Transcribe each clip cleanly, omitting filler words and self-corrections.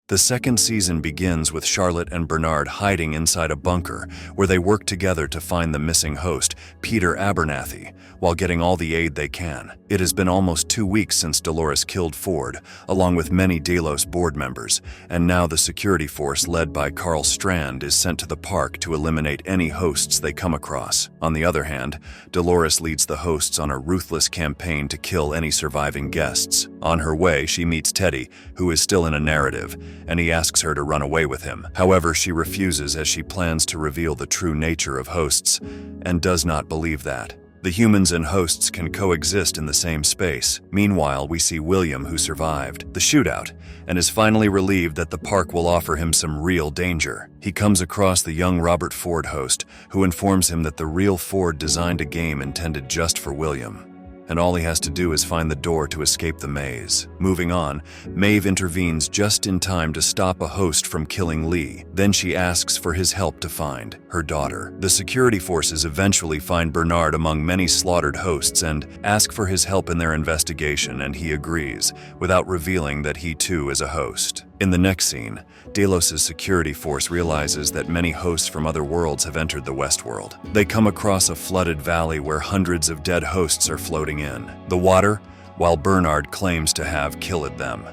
The second season begins with Charlotte and Bernard hiding inside a bunker where they work together to find the missing host, Peter Abernathy, while getting all the aid they can. It has been almost 2 weeks since Dolores killed Ford, along with many Delos board members, and now the security force led by Carl Strand is sent to the park to eliminate any hosts they come across. On the other hand, Dolores leads the hosts on a ruthless campaign to kill any surviving guests. On her way, she meets Teddy, who is still in a narrative, and he asks her to run away with him. However, she refuses as she plans to reveal the true nature of hosts and does not believe that. The humans and hosts can coexist in the same space. Meanwhile, we see William, who survived the shootout and is finally relieved that the park will offer him some real danger. He comes across the young Robert Ford host, who informs him that the real Ford designed a game intended just for William, and all he has to do is find the door to escape the maze. Moving on, Maeve intervenes just in time to stop a host from killing Lee. Then she asks for his help to find her daughter. The security forces eventually find Bernard among many slaughtered hosts and ask for his help in their investigation, and he agrees, without revealing that he too is a host. In the next scene, Delos' security force realizes that many hosts from other worlds have entered the Westworld. They come across a flooded valley where hundreds of dead hosts are floating in the water, while Bernard claims to have killed them.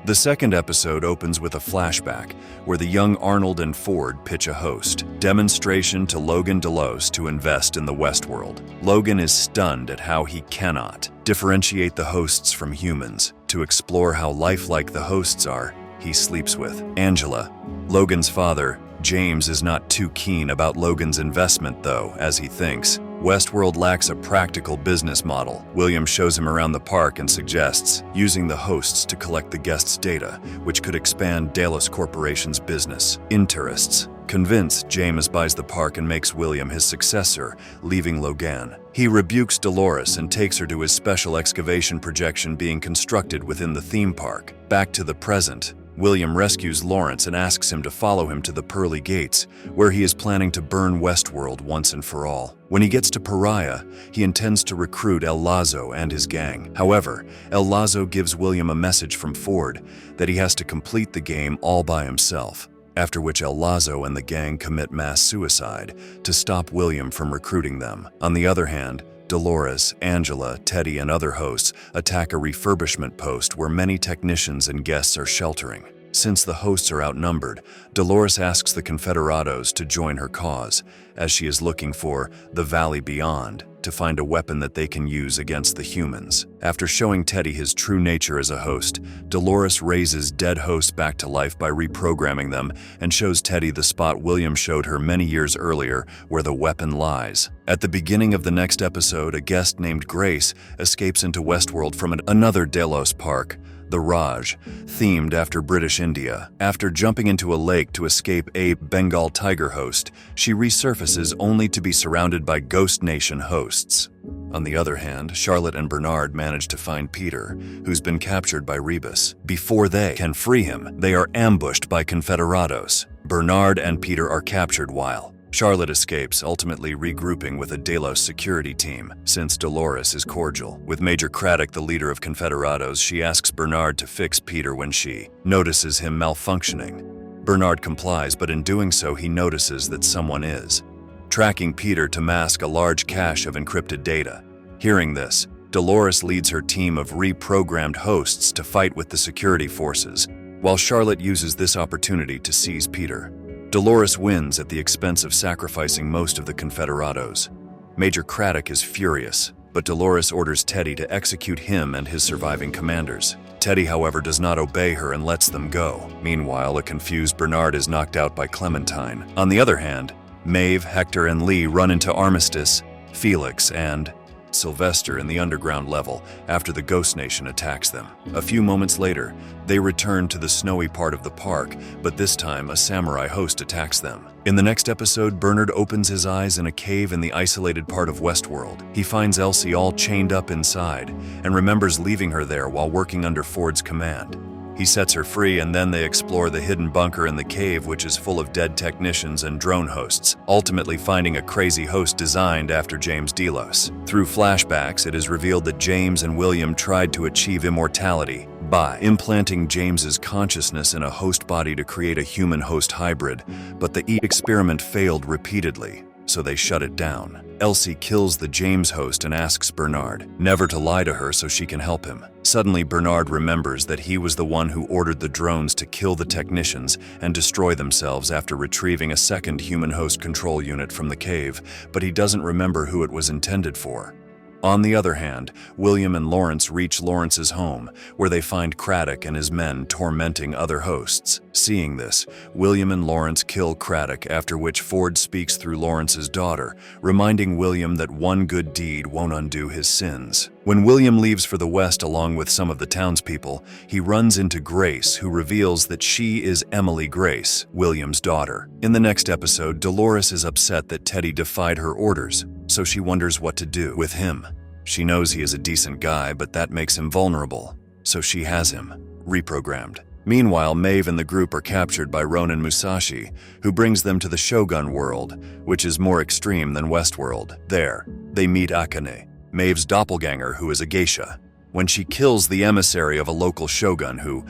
The second episode opens with a flashback where the young Arnold and Ford pitch a host demonstration to Logan Delos to invest in the Westworld. Logan is stunned at how he cannot differentiate the hosts from humans. To explore how lifelike the hosts are, he sleeps with Angela. Logan's father, James, is not too keen about Logan's investment though, as he thinks Westworld lacks a practical business model. William shows him around the park and suggests using the hosts to collect the guests' data, which could expand Delos Corporation's business interests. Convinced, James buys the park and makes William his successor, leaving Logan. He rebukes Dolores and takes her to his special excavation projection being constructed within the theme park. Back to the present, William rescues Lawrence and asks him to follow him to the Pearly Gates, where he is planning to burn Westworld once and for all. When he gets to Pariah, he intends to recruit El Lazo and his gang. However, El Lazo gives William a message from Ford that he has to complete the game all by himself, after which El Lazo and the gang commit mass suicide to stop William from recruiting them. On the other hand, Dolores, Angela, Teddy, and other hosts attack a refurbishment post where many technicians and guests are sheltering. Since the hosts are outnumbered, Dolores asks the Confederados to join her cause, as she is looking for the Valley Beyond to find a weapon that they can use against the humans. After showing Teddy his true nature as a host, Dolores raises dead hosts back to life by reprogramming them and shows Teddy the spot William showed her many years earlier where the weapon lies. At the beginning of the next episode, a guest named Grace escapes into Westworld from another Delos park, the Raj, themed after British India. After jumping into a lake to escape a Bengal tiger host, she resurfaces only to be surrounded by Ghost Nation hosts. On the other hand, Charlotte and Bernard manage to find Peter, who's been captured by Rebus. Before they can free him, they are ambushed by Confederados. Bernard and Peter are captured while Charlotte escapes, ultimately regrouping with a Delos security team, since Dolores is cordial. With Major Craddock, the leader of Confederados, she asks Bernard to fix Peter when she notices him malfunctioning. Bernard complies, but in doing so, he notices that someone is tracking Peter to mask a large cache of encrypted data. Hearing this, Dolores leads her team of reprogrammed hosts to fight with the security forces, while Charlotte uses this opportunity to seize Peter. Dolores wins at the expense of sacrificing most of the Confederados. Major Craddock is furious, but Dolores orders Teddy to execute him and his surviving commanders. Teddy, however, does not obey her and lets them go. Meanwhile, a confused Bernard is knocked out by Clementine. On the other hand, Maeve, Hector, and Lee run into Armistice, Felix, and Sylvester in the underground level after the Ghost Nation attacks them. A few moments later, they return to the snowy part of the park, but this time a samurai host attacks them. In the next episode, Bernard opens his eyes in a cave in the isolated part of Westworld. He finds Elsie all chained up inside and remembers leaving her there while working under Ford's command. He sets her free, and then they explore the hidden bunker in the cave, which is full of dead technicians and drone hosts, ultimately finding a crazy host designed after James Delos. Through flashbacks, it is revealed that James and William tried to achieve immortality by implanting James's consciousness in a host body to create a human-host hybrid, but the experiment failed repeatedly, so they shut it down. Elsie kills the James host and asks Bernard never to lie to her so she can help him. Suddenly, Bernard remembers that he was the one who ordered the drones to kill the technicians and destroy themselves after retrieving a second human host control unit from the cave, but he doesn't remember who it was intended for. On the other hand, William and Lawrence reach Lawrence's home, where they find Craddock and his men tormenting other hosts. Seeing this, William and Lawrence kill Craddock, after which Ford speaks through Lawrence's daughter, reminding William that one good deed won't undo his sins. When William leaves for the West along with some of the townspeople, he runs into Grace, who reveals that she is Emily Grace, William's daughter. In the next episode, Dolores is upset that Teddy defied her orders, so she wonders what to do with him. She knows he is a decent guy, but that makes him vulnerable, so she has him reprogrammed. Meanwhile, Maeve and the group are captured by Ronin Musashi, who brings them to the Shogun world, which is more extreme than Westworld. There, they meet Akane, Maeve's doppelganger, who is a geisha. When she kills the emissary of a local shogun who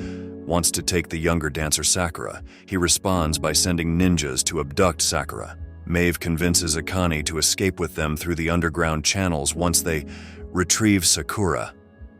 wants to take the younger dancer Sakura, he responds by sending ninjas to abduct Sakura. Maeve convinces Akane to escape with them through the underground channels once they retrieve Sakura.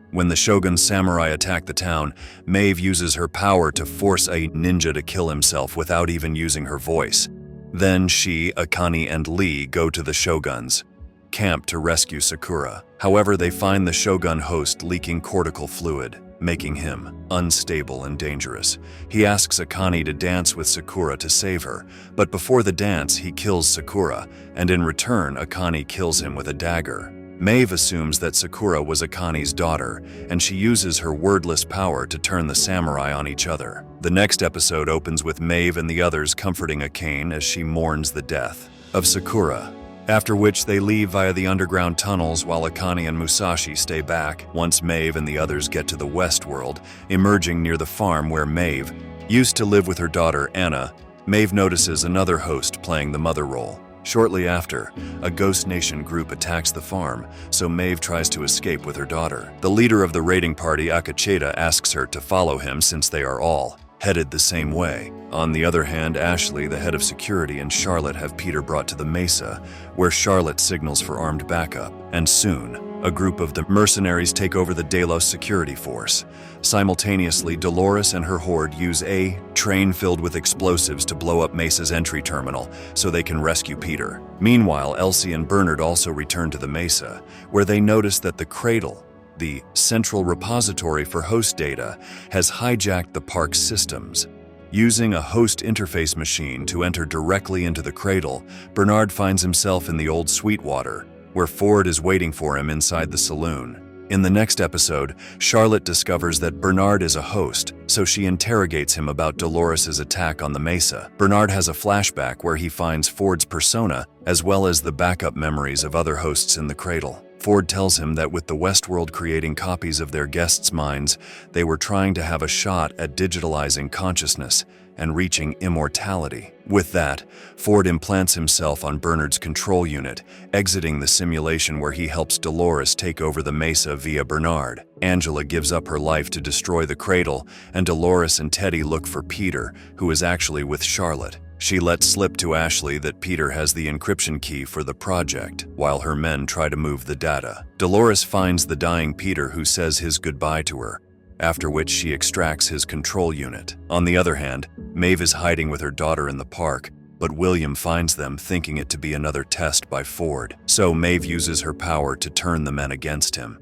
When the Shogun's samurai attack the town, Maeve uses her power to force a ninja to kill himself without even using her voice. Then she, Akane, and Lee go to the Shogun's camp to rescue Sakura. However, they find the Shogun host leaking cortical fluid, making him unstable and dangerous. He asks Akane to dance with Sakura to save her, but before the dance, he kills Sakura, and in return, Akane kills him with a dagger. Maeve assumes that Sakura was Akane's daughter, and she uses her wordless power to turn the samurai on each other. The next episode opens with Maeve and the others comforting Akane as she mourns the death of Sakura, after which they leave via the underground tunnels while Akane and Musashi stay back. Once Maeve and the others get to the Westworld, emerging near the farm where Maeve used to live with her daughter Anna, Maeve notices another host playing the mother role. Shortly after, a Ghost Nation group attacks the farm, so Maeve tries to escape with her daughter. The leader of the raiding party, Akacheta, asks her to follow him since they are all headed the same way. On the other hand, Ashley, the head of security, and Charlotte have Peter brought to the mesa, where Charlotte signals for armed backup, and soon, a group of the mercenaries take over the Delos security force. Simultaneously, Dolores and her horde use a train filled with explosives to blow up Mesa's entry terminal so they can rescue Peter. Meanwhile, Elsie and Bernard also return to the mesa, where they notice that the cradle, the central repository for host data, has hijacked the park's systems. Using a host interface machine to enter directly into the cradle, Bernard finds himself in the old Sweetwater, where Ford is waiting for him inside the saloon. In the next episode, Charlotte discovers that Bernard is a host, so she interrogates him about Dolores' attack on the mesa. Bernard has a flashback where he finds Ford's persona, as well as the backup memories of other hosts in the cradle. Ford tells him that with the Westworld creating copies of their guests' minds, they were trying to have a shot at digitalizing consciousness and reaching immortality. With that, Ford implants himself on Bernard's control unit, exiting the simulation where he helps Dolores take over the mesa via Bernard. Angela gives up her life to destroy the cradle, and Dolores and Teddy look for Peter, who is actually with Charlotte. She lets slip to Ashley that Peter has the encryption key for the project, while her men try to move the data. Dolores finds the dying Peter, who says his goodbye to her, after which she extracts his control unit. On the other hand, Maeve is hiding with her daughter in the park, but William finds them, thinking it to be another test by Ford. So Maeve uses her power to turn the men against him.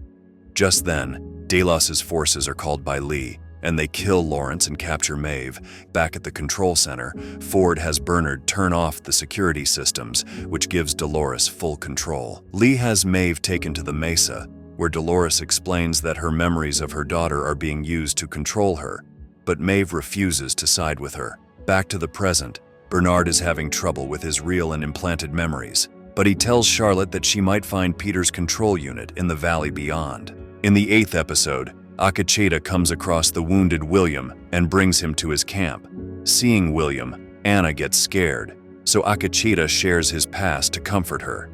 Just then, Delos' forces are called by Lee, and they kill Lawrence and capture Maeve. Back at the control center, Ford has Bernard turn off the security systems, which gives Dolores full control. Lee has Maeve taken to the mesa, where Dolores explains that her memories of her daughter are being used to control her, but Maeve refuses to side with her. Back to the present, Bernard is having trouble with his real and implanted memories, but he tells Charlotte that she might find Peter's control unit in the valley beyond. In the 8th episode, Akecheta comes across the wounded William and brings him to his camp. Seeing William, Anna gets scared, so Akecheta shares his past to comfort her.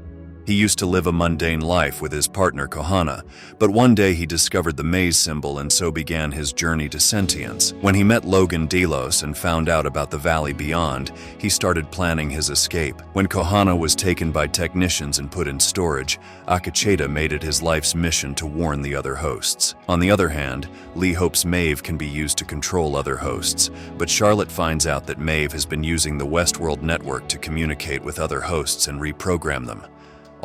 He used to live a mundane life with his partner Kohana, but one day he discovered the maze symbol and so began his journey to sentience. When he met Logan Delos and found out about the valley beyond, he started planning his escape. When Kohana was taken by technicians and put in storage, Akecheta made it his life's mission to warn the other hosts. On the other hand, Lee hopes Maeve can be used to control other hosts, but Charlotte finds out that Maeve has been using the Westworld network to communicate with other hosts and reprogram them.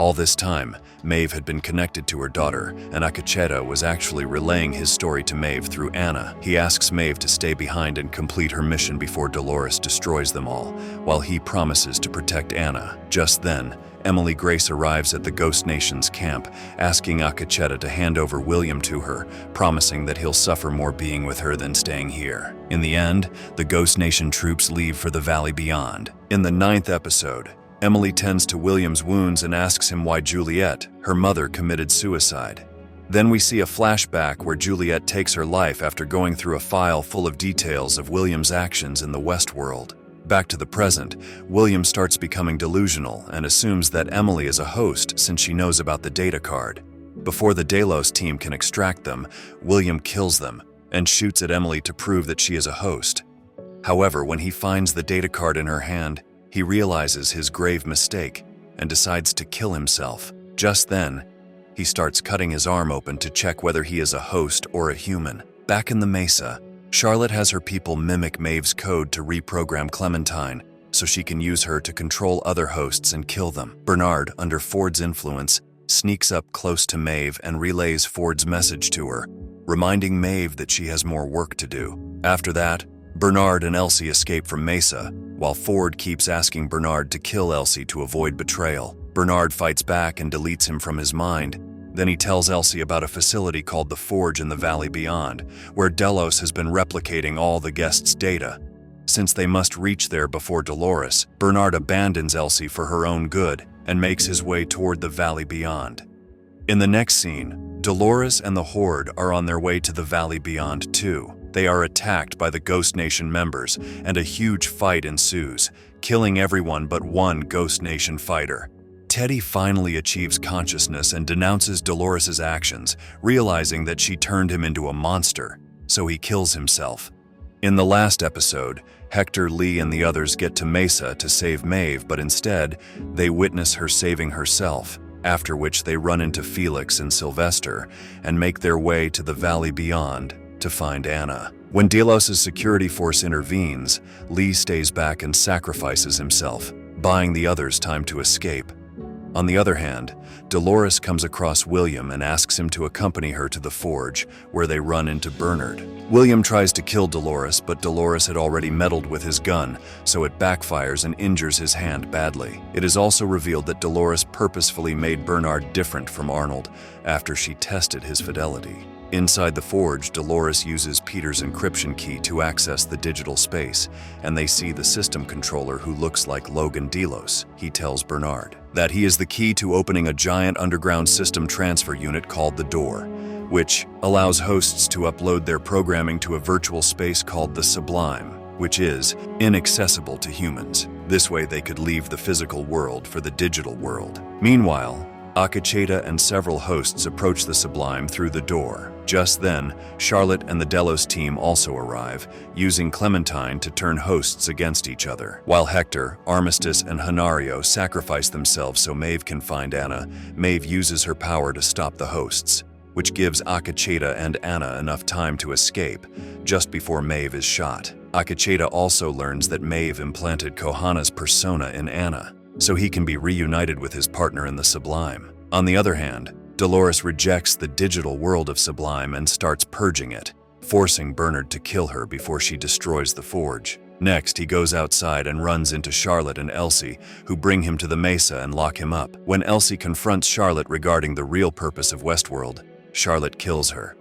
All this time, Maeve had been connected to her daughter, and Akecheta was actually relaying his story to Maeve through Anna. He asks Maeve to stay behind and complete her mission before Dolores destroys them all, while he promises to protect Anna. Just then, Emily Grace arrives at the Ghost Nation's camp, asking Akecheta to hand over William to her, promising that he'll suffer more being with her than staying here. In the end, the Ghost Nation troops leave for the valley beyond. In the 9th episode, Emily tends to William's wounds and asks him why Juliet, her mother, committed suicide. Then we see a flashback where Juliet takes her life after going through a file full of details of William's actions in the Westworld. Back to the present, William starts becoming delusional and assumes that Emily is a host since she knows about the data card. Before the Delos team can extract them, William kills them and shoots at Emily to prove that she is a host. However, when he finds the data card in her hand, he realizes his grave mistake and decides to kill himself. Just then, he starts cutting his arm open to check whether he is a host or a human. Back in the mesa, Charlotte has her people mimic Maeve's code to reprogram Clementine so she can use her to control other hosts and kill them. Bernard, under Ford's influence, sneaks up close to Maeve and relays Ford's message to her, reminding Maeve that she has more work to do. After that, Bernard and Elsie escape from Mesa, while Ford keeps asking Bernard to kill Elsie to avoid betrayal. Bernard fights back and deletes him from his mind. Then he tells Elsie about a facility called the Forge in the Valley Beyond, where Delos has been replicating all the guests' data. Since they must reach there before Dolores, Bernard abandons Elsie for her own good and makes his way toward the Valley Beyond. In the next scene, Dolores and the Horde are on their way to the Valley Beyond too. They are attacked by the Ghost Nation members, and a huge fight ensues, killing everyone but one Ghost Nation fighter. Teddy finally achieves consciousness and denounces Dolores' actions, realizing that she turned him into a monster, so he kills himself. In the last episode, Hector, Lee, and the others get to Mesa to save Maeve, but instead, they witness her saving herself, after which they run into Felix and Sylvester and make their way to the Valley Beyond to find Anna. When Delos' security force intervenes, Lee stays back and sacrifices himself, buying the others time to escape. On the other hand, Dolores comes across William and asks him to accompany her to the Forge, where they run into Bernard. William tries to kill Dolores, but Dolores had already meddled with his gun, so it backfires and injures his hand badly. It is also revealed that Dolores purposefully made Bernard different from Arnold after she tested his fidelity. Inside the Forge, Dolores uses Peter's encryption key to access the digital space, and they see the system controller who looks like Logan Delos. He tells Bernard that he is the key to opening a giant underground system transfer unit called the Door, which allows hosts to upload their programming to a virtual space called the Sublime, which is inaccessible to humans. This way they could leave the physical world for the digital world. Meanwhile, Akecheta and several hosts approach the Sublime through the Door. Just then, Charlotte and the Delos team also arrive, using Clementine to turn hosts against each other. While Hector, Armistice, and Honario sacrifice themselves so Maeve can find Anna, Maeve uses her power to stop the hosts, which gives Akecheta and Anna enough time to escape, just before Maeve is shot. Akecheta also learns that Maeve implanted Kohana's persona in Anna, so he can be reunited with his partner in the Sublime. On the other hand, Dolores rejects the digital world of Sublime and starts purging it, forcing Bernard to kill her before she destroys the Forge. Next, he goes outside and runs into Charlotte and Elsie, who bring him to the Mesa and lock him up. When Elsie confronts Charlotte regarding the real purpose of Westworld, Charlotte kills her.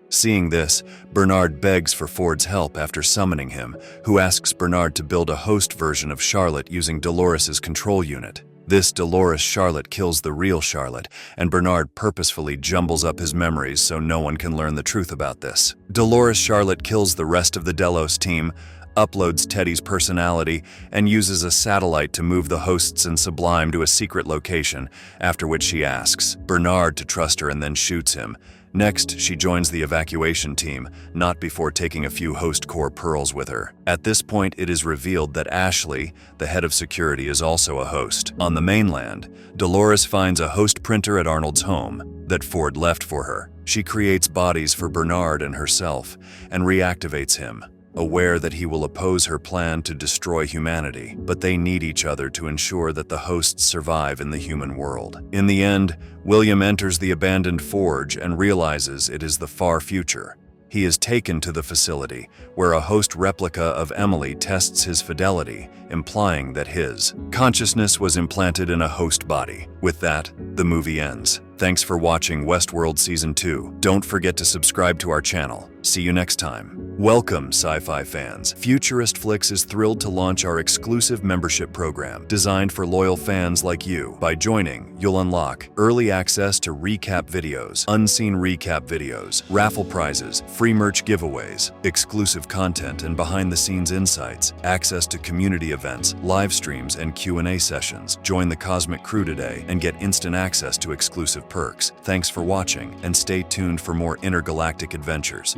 Seeing this, Bernard begs for Ford's help after summoning him, who asks Bernard to build a host version of Charlotte using Dolores' control unit. This Dolores Charlotte kills the real Charlotte, and Bernard purposefully jumbles up his memories so no one can learn the truth about this. Dolores Charlotte kills the rest of the Delos team, uploads Teddy's personality, and uses a satellite to move the hosts and Sublime to a secret location, after which she asks Bernard to trust her and then shoots him. Next, she joins the evacuation team, not before taking a few host core pearls with her. At this point, it is revealed that Ashley, the head of security, is also a host. On the mainland, Dolores finds a host printer at Arnold's home that Ford left for her. She creates bodies for Bernard and herself and reactivates him, aware that he will oppose her plan to destroy humanity, but they need each other to ensure that the hosts survive in the human world. In the end, William enters the abandoned forge and realizes it is the far future. He is taken to the facility, where a host replica of Emily tests his fidelity, implying that his consciousness was implanted in a host body. With that, the movie ends. Thanks for watching Westworld Season 2. Don't forget to subscribe to our channel. See you next time. Welcome, sci-fi fans. Futurist Flicks is thrilled to launch our exclusive membership program, designed for loyal fans like you. By joining, you'll unlock early access to recap videos, unseen recap videos, raffle prizes, free merch giveaways, exclusive content and behind-the-scenes insights, access to community events, live streams, and Q&A sessions. Join the Cosmic Crew today and get instant access to exclusive perks. Thanks for watching, and stay tuned for more intergalactic adventures.